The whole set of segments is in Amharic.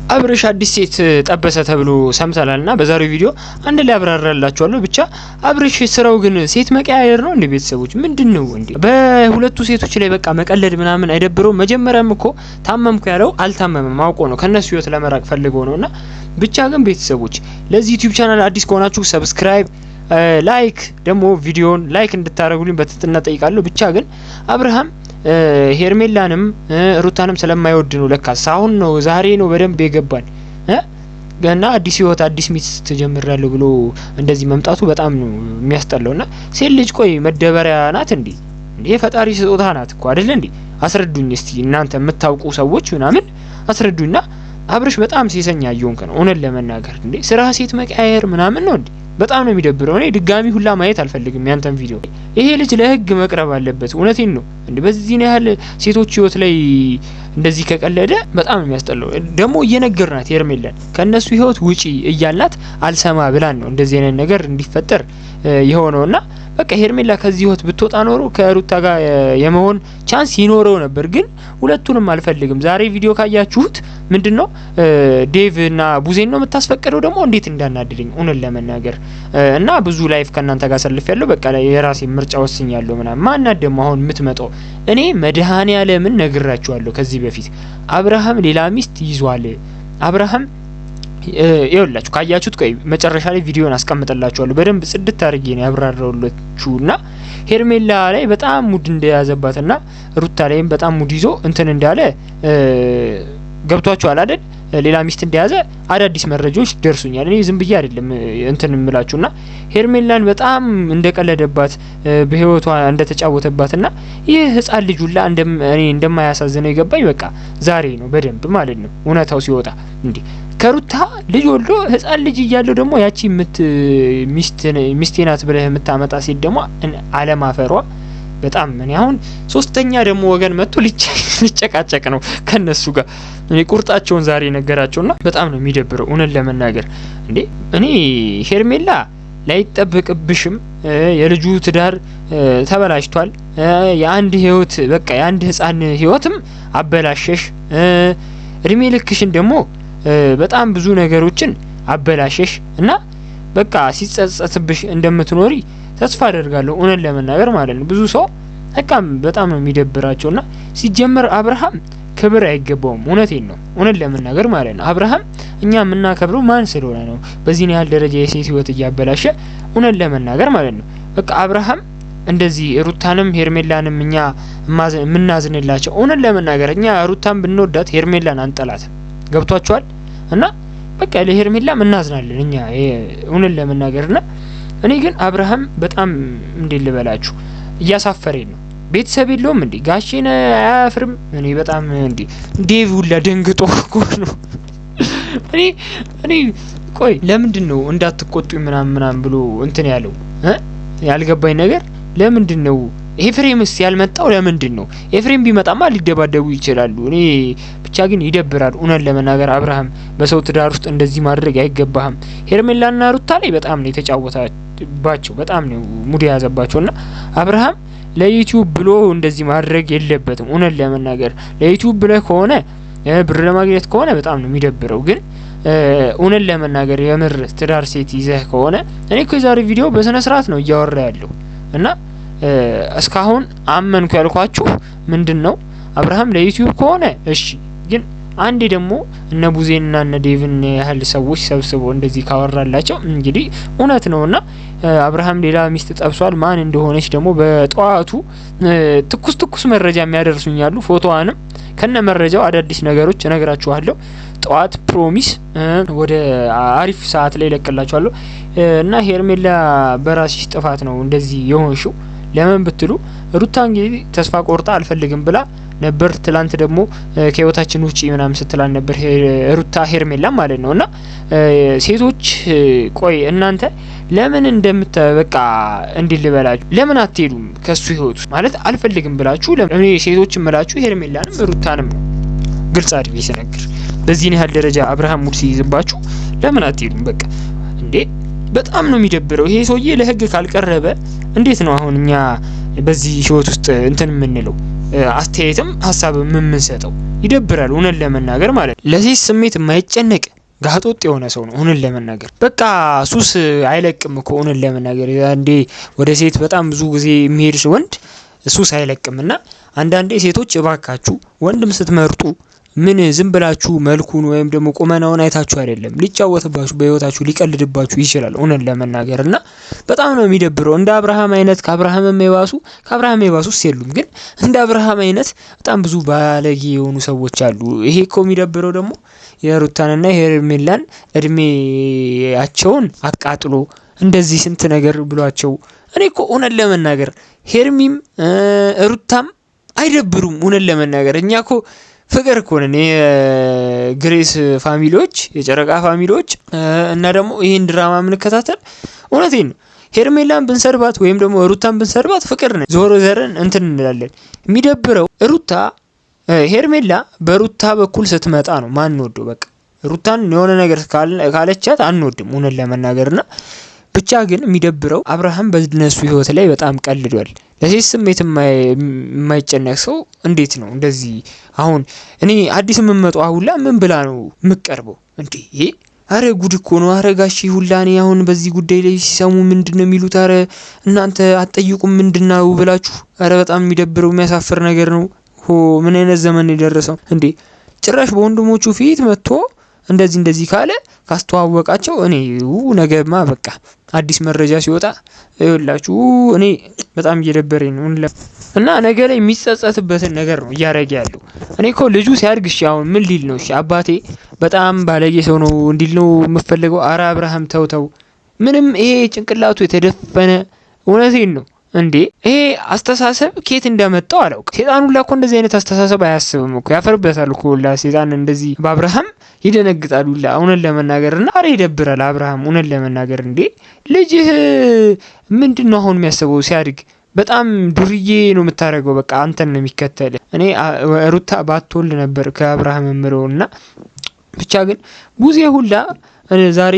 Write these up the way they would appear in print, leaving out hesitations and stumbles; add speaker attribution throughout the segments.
Speaker 1: አብርሽ አዲስ ሴት ጠበሰ ተብሎ ሰምተናልና በዛሬው ቪዲዮ አንድ ላይ አብራራላችኋለሁ። ብቻ አብርሽ ስራው ግን ሴት መቀያየር ነው እንዴ? ቤተሰቦች ምንድነው እንዴ? በሁለቱ ሴቶች ላይ በቃ መቀለድ ምናምን አይደብረው? መጀመሪያም እኮ ታመምኩ ያለው አልታመመም አውቆ ነው፣ ከነሱ ህይወት ለመራቅ ፈልጎ ነውና። ብቻ ግን ቤተሰቦች ለዚህ ዩቲዩብ ቻናል አዲስ ከሆናችሁ ሰብስክራይብ ላይክ ደግሞ ቪዲዮን ላይክ እንድታረጉልኝ በትህትና ጠይቃለሁ። ብቻ ግን አብርሃም ሄርሜላንም ሩታንም ስለማይወድ ነው ለካስ አሁን ነው ዛሬ ነው በደንብ የገባን ገና አዲስ ህይወት አዲስ ሚስት ጀምራለሁ ብሎ እንደዚህ መምጣቱ በጣም ነው የሚያስጠላውና ሴት ልጅ ቆይ መደበሪያ ናት እንዴ? የፈጣሪ ስጦታ ናት እኮ አይደል እንዴ? አስረዱኝ እስቲ እናንተ የምታውቁ ሰዎች ምናምን አስረዱኝና አብርሽ በጣም ሴሰኛ እየሆንክ ነው እውነት ለመናገር እንዴ። ስራ ሴት መቀያየር ምናምን ነው እንዴ? በጣም ነው የሚደብረው። እኔ ድጋሚ ሁላ ማየት አልፈልግም ያንተን ቪዲዮ። ይሄ ልጅ ለህግ መቅረብ አለበት። እውነቴን ነው እንዴ። በዚህ ያህል ሴቶች ህይወት ላይ እንደዚህ ከቀለደ በጣም ነው የሚያስጠላው። ደግሞ እየነገርናት ሄርሜላን ከነሱ ህይወት ውጪ እያልናት አልሰማ ብላን ነው እንደዚህ አይነት ነገር እንዲፈጠር የሆነውና በቃ ሄርሜላ ከዚህ ህይወት ብትወጣ ኖሮ ከሩታ ጋር የመሆን ቻንስ ይኖረው ነበር። ግን ሁለቱንም አልፈልግም። ዛሬ ቪዲዮ ካያችሁት ምንድነው ዴቭ እና ቡዜን ነው የምታስፈቅደው። ደግሞ እንዴት እንዳናድደኝ እውነት ለመናገር እና ብዙ ላይፍ ከናንተ ጋር ሰልፌያለሁ። በቃ የራሴ ምርጫ ወስኛለሁ ምናምን። ማናት ደግሞ አሁን የምትመጣው? እኔ መድኃኔዓለምን ነግራችኋለሁ ከዚህ በፊት አብርሃም ሌላ ሚስት ይዟል። አብርሃም ይኸውላችሁ ካያችሁት ቆይ መጨረሻ ላይ ቪዲዮን አስቀምጥላችኋለሁ በደንብ ጽድት አድርጌ ነው ያብራራውላችሁና ሄርሜላ ላይ በጣም ሙድ እንደያዘባትና ሩታ ላይም በጣም ሙድ ይዞ እንትን እንዳለ ገብቷችኋል አይደል? ሌላ ሚስት እንደያዘ አዳዲስ መረጃዎች ደርሱኛል። እኔ ዝም ብዬ አይደለም እንትን እምላችሁና ሄርሜላን በጣም እንደቀለደባት በህይወቷ እንደተጫወተባትና ይህ ህፃን ልጅ ሁላ እኔ እንደማያሳዝነው ይገባኝ በቃ ዛሬ ነው በደንብ ማለት ነው እውነታው ሲወጣ። እንዴ ከሩታ ልጅ ወልዶ ህፃን ልጅ እያለው ደግሞ ያቺ ሚስቴ ናት ብለህ የምታመጣ ሴት ደግሞ አለማፈሯ በጣም እኔ አሁን ሶስተኛ ደግሞ ወገን መጥቶ ሊጨቃጨቅ ነው ከነሱ ጋር። እኔ ቁርጣቸውን ዛሬ ነገራቸውና በጣም ነው የሚደብረው እውነት ለመናገር። እንዴ እኔ ሄርሜላ ላይጠበቅብሽም የልጁ ትዳር ተበላሽቷል። የአንድ ህይወት በቃ የአንድ ህፃን ህይወትም አበላሸሽ። እድሜ ልክሽን ደግሞ በጣም ብዙ ነገሮችን አበላሸሽ እና በቃ ሲጸጸትብሽ እንደምትኖሪ ተስፋ አደርጋለሁ እውነት ለመናገር ማለት ነው። ብዙ ሰው በጣም ነው የሚደብራቸውና ሲጀመር አብርሃም ክብር አይገባውም። እውነቴን ነው እውነት ለመናገር ማለት ነው። አብርሃም እኛ የምናከብረው ማን ስለሆነ ነው በዚህ ያህል ደረጃ የሴት ህይወት እያበላሸ እውነት ለመናገር ማለት ነው። በቃ አብርሃም እንደዚህ ሩታንም ሄርሜላንም እኛ የምናዝንላቸው እውነት ለመናገር እኛ ሩታን ብንወዳት ሄርሜላን አንጠላትም። ገብቷቸዋል እና በቃ ለሄርሜላም እናዝናለን እኛ እውነት ለመናገርና እኔ ግን አብርሃም በጣም እንዴት ልበላችሁ እያሳፈረኝ ነው። ቤተሰብ የለውም እንዴ? ጋሼን አያፍርም? እኔ በጣም እንዴ ዴቭ ሁላ ደንግጦ እኮ ነው። እኔ ቆይ ለምንድን ነው እንዳትቆጡኝ ምናምን ብሎ እንትን ያለው ያልገባኝ ነገር ለምንድን ነው? ኤፍሬምስ ያልመጣው ለምንድን ነው? ኤፍሬም ቢመጣማ ሊደባደቡ ይችላሉ። እኔ ብቻ ግን ይደብራል እውነት ለመናገር። አብርሃም በሰው ትዳር ውስጥ እንደዚህ ማድረግ አይገባህም። ሄርሜላና ሩታ ላይ በጣም ነው የተጫወታባቸው፣ በጣም ነው ሙድ የያዘባቸውና አብርሃም ለዩቲዩብ ብሎ እንደዚህ ማድረግ የለበትም እውነት ለመናገር። ለዩቲዩብ ብለህ ከሆነ ብር ለማግኘት ከሆነ በጣም ነው የሚደብረው። ግን እውነት ለመናገር የምር ትዳር ሴት ይዘህ ከሆነ እኔ እኮ የዛሬ ቪዲዮ በስነ ስርዓት ነው እያወራ ያለው እና እስካሁን አመንኩ ያልኳችሁ ምንድነው አብርሃም ለዩቲዩብ ከሆነ እሺ። ግን አንዴ ደግሞ እነ ቡዜንና እነ ዴቭን ያህል ሰዎች ሰብስበው እንደዚህ ካወራላቸው እንግዲህ እውነት ነውና አብርሃም ሌላ ሚስት ጠብሷል። ማን እንደሆነች ደግሞ በጧቱ ትኩስ መረጃ የሚያደርሱኛሉ። ፎቶዋንም ከነ መረጃው አዳዲስ ነገሮች እነግራችኋለሁ። ጧት ፕሮሚስ ወደ አሪፍ ሰዓት ላይ ለቀላችኋለሁ። እና ሄርሜላ በራስሽ ጥፋት ነው እንደዚህ የሆንሽው። ለምን ብትሉ ሩታ እንግዲህ ተስፋ ቆርጣ አልፈልግም ብላ ነበር። ትላንት ደግሞ ከህይወታችን ውጪ ምናምን ስትላል ነበር ሩታ ሄርሜላ ማለት ነውና ሴቶች ቆይ እናንተ ለምን በቃ እንዲልበላችሁ ለምን አትሄዱም ከሱ ህይወት ማለት አልፈልግም ብላችሁ? እኔ ሴቶችን መላችሁ ሄርሜላንም ሩታንም ነው ግልጽ አድርጌ ስነግር። በዚህ ያህል ደረጃ አብርሃም ሙድ ሲይዝባችሁ ለምን አትሄዱም? በቃ እንዴ በጣም ነው የሚደብረው። ይሄ ሰውዬ ለህግ ካልቀረበ እንዴት ነው አሁን እኛ በዚህ ህይወት ውስጥ እንትን የምንለው? አስተያየትም ሀሳብም የምንሰጠው። ይደብራል እውነት ለመናገር ማለት ነው። ለሴት ስሜት የማይጨነቅ ጋጦጥ የሆነ ሰው ነው እውነት ለመናገር። በቃ ሱስ አይለቅም እኮ እውነት ለመናገር። አንዴ ወደ ሴት በጣም ብዙ ጊዜ የሚሄድ ወንድ ሱስ አይለቅምና አንዳንዴ ሴቶች እባካችሁ ወንድም ስትመርጡ ምን ዝም ብላችሁ መልኩን ወይም ደግሞ ቁመናውን አይታችሁ አይደለም። ሊጫወትባችሁ በህይወታችሁ ሊቀልድባችሁ ይችላል እውነት ለመናገርና በጣም ነው የሚደብረው። እንደ አብርሃም አይነት ከአብርሃም የባሱስ የሉም፣ ግን እንደ አብርሃም አይነት በጣም ብዙ ባለጌ የሆኑ ሰዎች አሉ። ይሄ እኮ የሚደብረው ደግሞ የሩታንና የሄርሜላን እድሜያቸውን አቃጥሎ እንደዚህ ስንት ነገር ብሏቸው። እኔ እኮ እውነት ለመናገር ሄርሚም ሩታም አይደብሩም እውነት ለመናገር። እኛ እኮ ፍቅር እኮ ነን የግሬስ ፋሚሊዎች፣ የጨረቃ ፋሚሊዎች እና ደግሞ ይሄን ድራማ የምንከታተል እውነቴን ነው። ሄርሜላን ብንሰርባት ወይም ደግሞ ሩታን ብንሰርባት ፍቅር ነን፣ ዞሮ ዘረን እንትን እንላለን። የሚደብረው ሩታ ሄርሜላ በሩታ በኩል ስትመጣ ነው ማን ወደው። በቃ ሩታን የሆነ ነገር ካለቻት አንወድም እውነት ለመናገርና ብቻ ግን የሚደብረው አብርሃም በነሱ ህይወት ላይ በጣም ቀልዷል። ለሴት ስሜት የማይጨነቅ ሰው እንዴት ነው እንደዚህ? አሁን እኔ አዲስ የምመጣው አሁላ ምን ብላ ነው የምቀርበው እንዴ? አረ ጉድ እኮ ነው። አረ ጋሺ ሁላ እኔ አሁን በዚህ ጉዳይ ላይ ሲሰሙ ምንድነው የሚሉት? አረ እናንተ አትጠይቁም ምንድነው ብላችሁ። አረ በጣም የሚደብረው የሚያሳፍር ነገር ነው። ምን አይነት ዘመን የደረሰው እንዴ? ጭራሽ በወንድሞቹ ፊት መጥቶ እንደዚህ ካለ ካስተዋወቃቸው እኔ ነገማ በቃ አዲስ መረጃ ሲወጣ ይኸውላችሁ እኔ በጣም እየደበረኝ ነው እና ነገ ላይ የሚጸጸትበትን ነገር ነው እያረገ ያለው። እኔ እኮ ልጁ ሲያድግ እሺ አሁን ምን ሊል ነው? እሺ አባቴ በጣም ባለጌ ሰው ነው እንዲል ነው የምፈልገው? አረ አብርሃም ተው ምንም ይሄ ጭንቅላቱ የተደፈነ እውነቴን ነው እንዴ። ይሄ አስተሳሰብ ከየት እንደመጣው አላውቅም። ሴጣን ሁላ እኮ እንደዚህ አይነት አስተሳሰብ አያስብም እኮ፣ ያፈርበታል እኮ ሁላ ሴጣን እንደዚህ በአብርሃም ይደነግጣል ሁላ እውነት ለመናገርና አረ ይደብራል። አብርሃም እውነት ለመናገር እንዴ ልጅህ ምንድነው አሁን የሚያስበው ሲያድግ? በጣም ዱርዬ ነው የምታደርገው። በቃ አንተን ነው የሚከተል። እኔ ሩታ ባትወልድ ነበር ከአብርሃም ምረውና ብቻ ግን ቡዜ ሁላ ዛሬ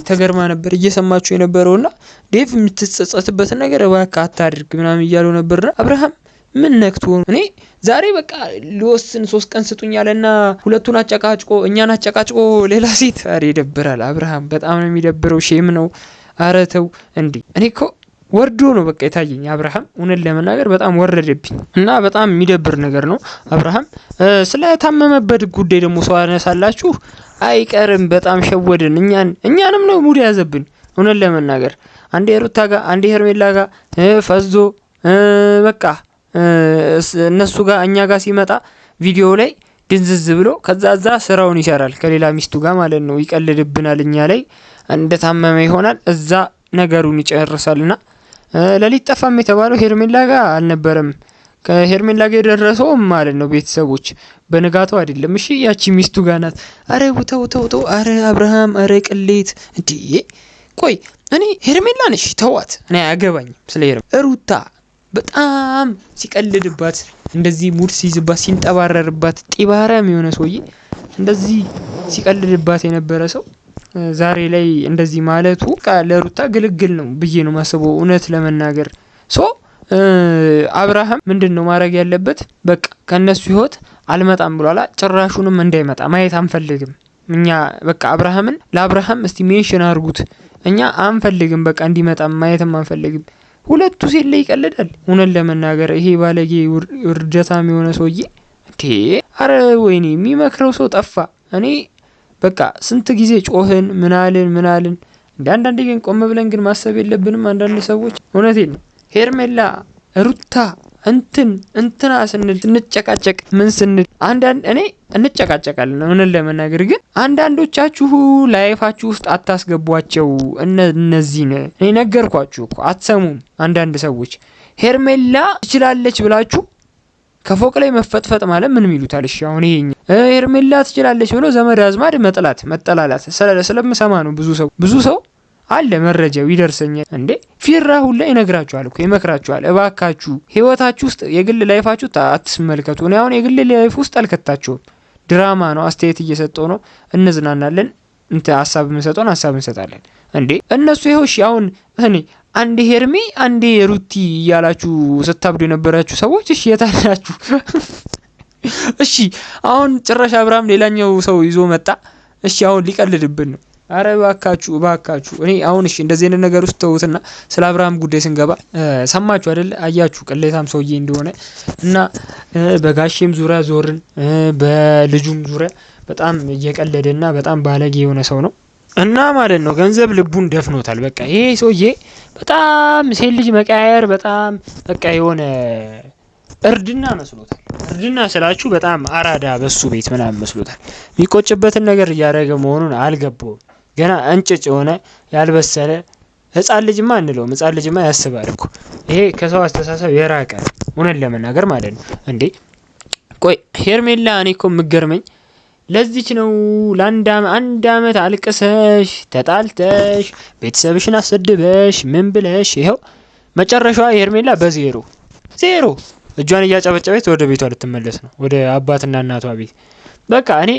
Speaker 1: ተገርማ ነበር እየሰማችሁ የነበረውና ዴቭ የምትጸጸትበት ነገር እባክህ አታድርግ ምናምን እያለው ነበርና አብርሃም ምን ነክቶ እኔ ዛሬ በቃ ሊወስን 3 ቀን ስጡኝ ያለና ሁለቱን አጨቃጭቆ እኛን አጨቃጭቆ ሌላ ሴት። አረ ይደብራል። አብርሃም በጣም ነው የሚደብረው። ሼም ነው። አረ ተው እንዴ። እኔ እኮ ወርዶ ነው በቃ የታየኝ አብርሃም እውነት ለመናገር በጣም ወረደብኝ እና በጣም የሚደብር ነገር ነው። አብርሃም ስለታመመበት ጉዳይ ደግሞ ሰው አነሳላችሁ አይቀርም። በጣም ሸወደን እኛንም ነው ሙድ ያዘብን እውነት ለመናገር። አንዴ ሩታ ጋር አንዴ ሄርሜላ ጋር ፈዞ በቃ እነሱ ጋር እኛ ጋር ሲመጣ ቪዲዮ ላይ ድንዝዝ ብሎ ከዛዛ ስራውን ይሰራል ከሌላ ሚስቱ ጋር ማለት ነው። ይቀልድብናል እኛ ላይ እንደታመመ ይሆናል እዛ ነገሩን ይጨርሳልና ለሊት ጠፋም የተባለው ሄርሜላ ጋር አልነበረም። ከሄርሜላ ጋር የደረሰው ማለት ነው ቤተሰቦች በንጋታው አይደለም። እሺ ያቺ ሚስቱ ጋር ናት። አረ ተው አረ አብርሃም አረ ቅሌት እንዴ! ቆይ እኔ ሄርሜላ ነሽ ተዋት፣ እኔ አያገባኝም ስለ ሩታ በጣም ሲቀልድባት እንደዚህ ሙድ ሲይዝባት ሲንጠባረርባት ጢባራም የሆነ ሰውዬ እንደዚህ ሲቀልድባት የነበረ ሰው ዛሬ ላይ እንደዚህ ማለቱ ለሩታ ግልግል ነው ብዬ ነው ማስበው እውነት ለመናገር። አብርሃም ምንድነው ማድረግ ያለበት? በቃ ከነሱ ህይወት አልመጣም ብሏላ። ጭራሹንም እንዳይመጣ ማየት አንፈልግም እኛ። በቃ አብርሃምን ለአብርሃም እስቲ ሜንሽን አድርጉት። እኛ አንፈልግም በቃ እንዲመጣ ማየትም አንፈልግም። ሁለቱ ሴት ላይ ይቀልዳል እውነት ለመናገር ይሄ ባለጌ ውርደታም የሆነ ሰውዬ እንዴ! አረ ወይኔ የሚመክረው ሰው ጠፋ። እኔ በቃ ስንት ጊዜ ጮህን ምናልን እንደ አንዳንዴ ግን ቆም ብለን ግን ማሰብ የለብንም አንዳንድ ሰዎች? እውነቴን ነው። ሄርሜላ ሩታ እንትና ስንል እንጨቃጨቅ ምን ስንል እኔ እንጨቃጨቃለን እውነት ለመናገር ግን አንዳንዶቻችሁ ላይፋችሁ ውስጥ አታስገቧቸው። እነዚህን እኔ ነገርኳችሁ እኮ አትሰሙም። አንዳንድ ሰዎች ሄርሜላ ትችላለች ብላችሁ ከፎቅ ላይ መፈጥፈጥ ማለት ምን ይሉታል? እሺ አሁን ይሄኛ ሄርሜላ ትችላለች ብሎ ዘመድ አዝማድ መጠላላት ስለምሰማ ነው። ብዙ ሰው አለ መረጃው ይደርሰኛል። እንዴ ፊራ ሁላ ይነግራችኋል እኮ ይመክራችኋል። እባካችሁ ህይወታችሁ ውስጥ የግል ላይፋችሁ አትስመልከቱ። እኔ አሁን የግል ላይፍ ውስጥ አልከታችሁም። ድራማ ነው፣ አስተያየት እየሰጠው ነው፣ እንዝናናለን። ሀሳብ እንሰጣለን። እንዴ እነሱ ይኸው እሺ አሁን እኔ አንዴ ሄርሜ አንዴ ሩቲ እያላችሁ ስታብዱ የነበራችሁ ሰዎች እሺ የታላችሁ? እሺ አሁን ጭራሽ አብርሃም ሌላኛው ሰው ይዞ መጣ። እሺ አሁን ሊቀልድብን ነው። አረ እባካችሁ እኔ አሁን እሺ እንደዚህ አይነት ነገር ውስጥ ተውትና ስለ አብርሃም ጉዳይ ስንገባ ሰማችሁ አይደል? አያችሁ ቅሌታም ሰውዬ እንደሆነ እና በጋሼም ዙሪያ ዞርን፣ በልጁም ዙሪያ በጣም እየቀለደና በጣም ባለጌ የሆነ ሰው ነው እና ማለት ነው። ገንዘብ ልቡን ደፍኖታል። በቃ ይሄ ሰውዬ በጣም ሴት ልጅ መቀያየር በጣም በቃ የሆነ እርድና መስሎታል። እርድና ስላችሁ በጣም አራዳ በሱ ቤት ምናምን መስሎታል። የሚቆጭበትን ነገር እያደረገ መሆኑን አልገባውም። ገና እንጭጭ የሆነ ያልበሰለ ህፃን ልጅማ አንለውም። ህፃን ልጅማ ያስባል እኮ። ይሄ ከሰው አስተሳሰብ የራቀ እውነት ለመናገር ማለት ነው። እንዴ ቆይ ሄርሜላ እኔ እኮ የምገርመኝ ለዚች ነው አንድ አመት አልቅሰሽ ተጣልተሽ ቤተሰብሽን አሰድበሽ ምን ብለሽ ይኸው መጨረሻዋ ሄርሜላ በዜሮ እጇን እያጨበጨበች ወደ ቤቷ ልትመለስ ነው፣ ወደ አባትና እናቷ ቤት። በቃ እኔ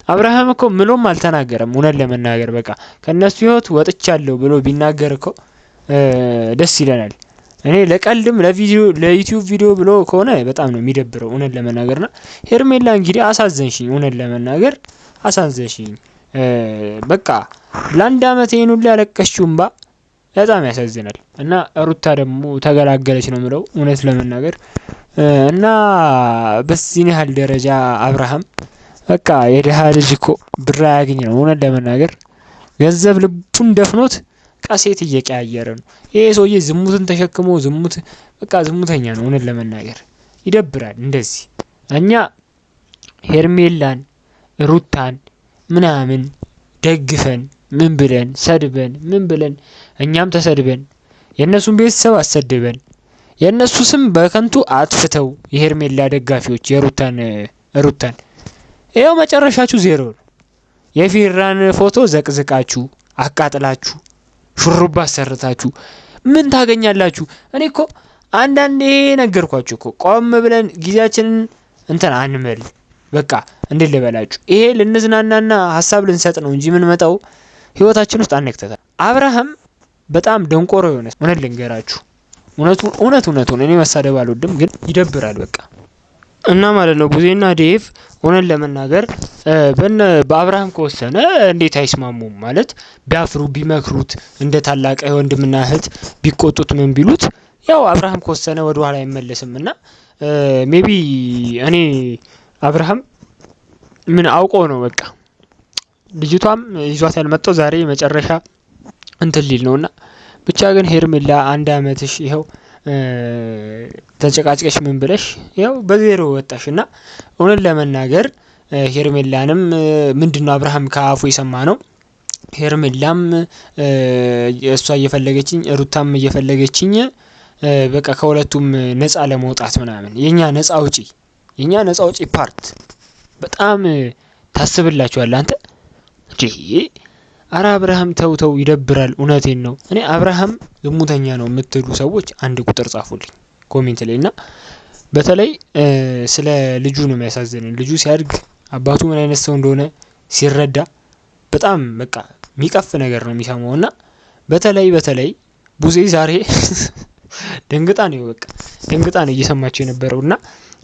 Speaker 1: አብርሃም እኮ ምሎም አልተናገረም። እውነት ለመናገር በቃ ከነሱ ህይወት ወጥቻለሁ ብሎ ቢናገር እኮ ደስ ይለናል። እኔ ለቀልድም ለዩቲዩብ ቪዲዮ ብሎ ከሆነ በጣም ነው የሚደብረው እውነት ለመናገርና ሄርሜላ እንግዲህ አሳዘንሽኝ፣ እውነት ለመናገር አሳዘንሽኝ። በቃ ለአንድ አመት ይሄን ሁሉ ያለቀሽው እንባ በጣም ያሳዝናል። እና ሩታ ደግሞ ተገላገለች ነው የምለው እውነት ለመናገር እና በዚህ ያህል ደረጃ አብርሃም በቃ የደሃ ልጅ እኮ ብር ያገኝ ነው እውነት ለመናገር ገንዘብ ልቡን ደፍኖት ቃሴት እየቀያየረ ነው ይሄ ሰውዬ። ዝሙትን ተሸክሞ በቃ ዝሙተኛ ነው እውነት ለመናገር ይደብራል። እንደዚህ እኛ ሄርሜላን ሩታን ምናምን ደግፈን ምን ብለን ሰድበን ምን ብለን እኛም ተሰድበን የነሱን ቤተሰብ አሰድበን የነሱ ስም በከንቱ አጥፍተው የሄርሜላ ደጋፊዎች የሩታን ይሄው መጨረሻችሁ ዜሮ ነው። የፊራን ፎቶ ዘቅዝቃችሁ አቃጥላችሁ ሹሩባ አሰርታችሁ ምን ታገኛላችሁ? እኔ እኮ አንዳንዴ ነገርኳችሁ እኮ ቆም ብለን ጊዜያችንን እንትን አንመል። በቃ እንዴት ልበላችሁ፣ ይሄ ልንዝናናና ሀሳብ ልንሰጥ ነው እንጂ ምን መጣው ህይወታችን ውስጥ አንከተታል። አብርሃም በጣም ደንቆሮ የሆነ እውነት ልንገራችሁ፣ እውነቱን እኔ መሳደብ አልወድም፣ ግን ይደብራል በቃ እና ማለት ነው። ቡዜና ዴቭ እውነት ለመናገር በአብርሃም ከወሰነ እንዴት አይስማሙም? ማለት ቢያፍሩ ቢመክሩት እንደ ታላቅ ወንድምና እህት ቢቆጡት ምን ቢሉት ያው አብርሃም ከወሰነ ወደ ኋላ አይመለስም። እና ሜቢ እኔ አብርሃም ምን አውቆ ነው በቃ ልጅቷም ይዟት ያልመጣው ዛሬ መጨረሻ እንትን ሊል ነውና ብቻ ግን ሄርሜላ አንድ አመትሽ ይኸው ተጨቃጭቀሽ ምን ብለሽ ያው በዜሮ ወጣሽና እውነት ለመናገር ሄርሜላንም ምንድነው አብርሃም ከአፉ የሰማ ነው። ሄርሜላም እሷ እየፈለገችኝ ሩታም እየፈለገችኝ በቃ ከሁለቱም ነፃ ለመውጣት ምናምን የኛ ነፃ አውጪ ፓርት በጣም ታስብላችኋል አንተ እንጂ አረ አብርሃም ተው ይደብራል። እውነቴን ነው። እኔ አብርሃም ዝሙተኛ ነው የምትሉ ሰዎች አንድ ቁጥር ጻፉልኝ ኮሜንት ላይና በተለይ ስለ ልጁ ነው የሚያሳዝነኝ። ልጁ ሲያድግ አባቱ ምን አይነት ሰው እንደሆነ ሲረዳ በጣም በቃ የሚቀፍ ነገር ነው የሚሰማውና በተለይ ቡዜ ዛሬ ደንግጣ ነው እየሰማቸው የነበረውና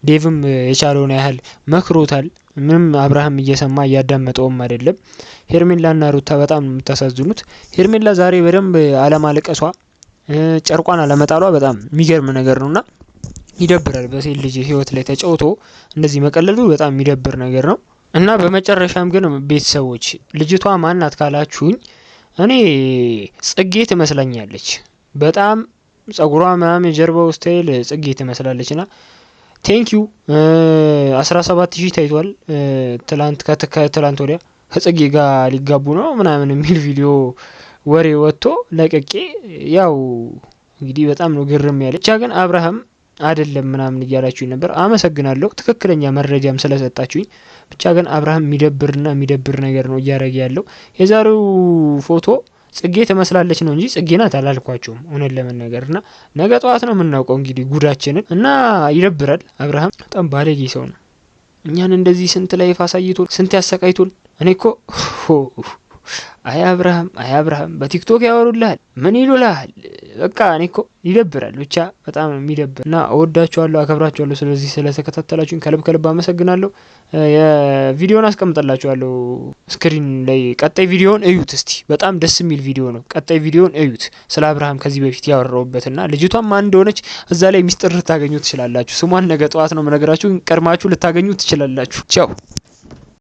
Speaker 1: ዴቭም የቻለውን ያህል መክሮታል። ምንም አብርሃም እየሰማ እያዳመጠውም አይደለም። ሄርሜላና ሩታ በጣም የምታሳዝኑት። ሄርሜላ ዛሬ በደንብ አለማለቀሷ ጨርቋን አለመጣሏ በጣም የሚገርም ነገር ነውና ይደብራል። በሴት ልጅ ህይወት ላይ ተጫውቶ እንደዚህ መቀለሉ በጣም የሚደብር ነገር ነው። እና በመጨረሻም ግን ቤተሰቦች ልጅቷ ማናት ካላችሁኝ እኔ ጽጌ ትመስለኛለች። በጣም ጸጉሯ ምናምን የጀርባው ስታይል ጽጌ ትመስላለችና ቴንኪዩ 17000 ታይቷል። ከትላንት ወዲያ ከጽጌ ጋር ሊጋቡ ነው ምናምን የሚል ቪዲዮ ወሬ ወጥቶ ለቀቄ ያው እንግዲህ በጣም ነው ግርም ያለ። ብቻ ግን አብርሃም አይደለም ምናምን እያላችሁኝ ነበር። አመሰግናለሁ ትክክለኛ መረጃም ስለሰጣችሁኝ። ብቻ ግን አብርሃም የሚደብር ነገር ነው እያደረገ ያለው። የዛሬው ፎቶ ጽጌ ትመስላለች ነው እንጂ ጽጌ ናት አላልኳቸውም እውነት ለመናገርና ነገ ጠዋት ነው የምናውቀው እንግዲህ ጉዳችንን። እና ይደብራል። አብርሃም በጣም ባለጌ ሰው ነው። እኛን እንደዚህ ስንት ላይፍ አሳይቶል፣ ስንት ያሰቃይቶል። እኔ እኮ አይ አብርሃም በቲክቶክ ያወሩልሃል ምን ይሉልሃል በቃ እኔ እኮ ይደብራል ብቻ በጣም የሚደብር እና እወዳችኋለሁ፣ አከብራችኋለሁ። ስለዚህ ስለተከታተላችሁኝ ከልብ አመሰግናለሁ። የቪዲዮን አስቀምጥላችኋለሁ ስክሪን ላይ። ቀጣይ ቪዲዮን እዩት እስቲ፣ በጣም ደስ የሚል ቪዲዮ ነው። ቀጣይ ቪዲዮን እዩት። ስለ አብርሃም ከዚህ በፊት ያወራውበትና ልጅቷም ማን እንደሆነች እዛ ላይ ሚስጥር ልታገኙ ትችላላችሁ። ስሟን ነገ ጠዋት ነው የምነግራችሁ፣ ቀድማችሁ ልታገኙ ትችላላችሁ። ቻው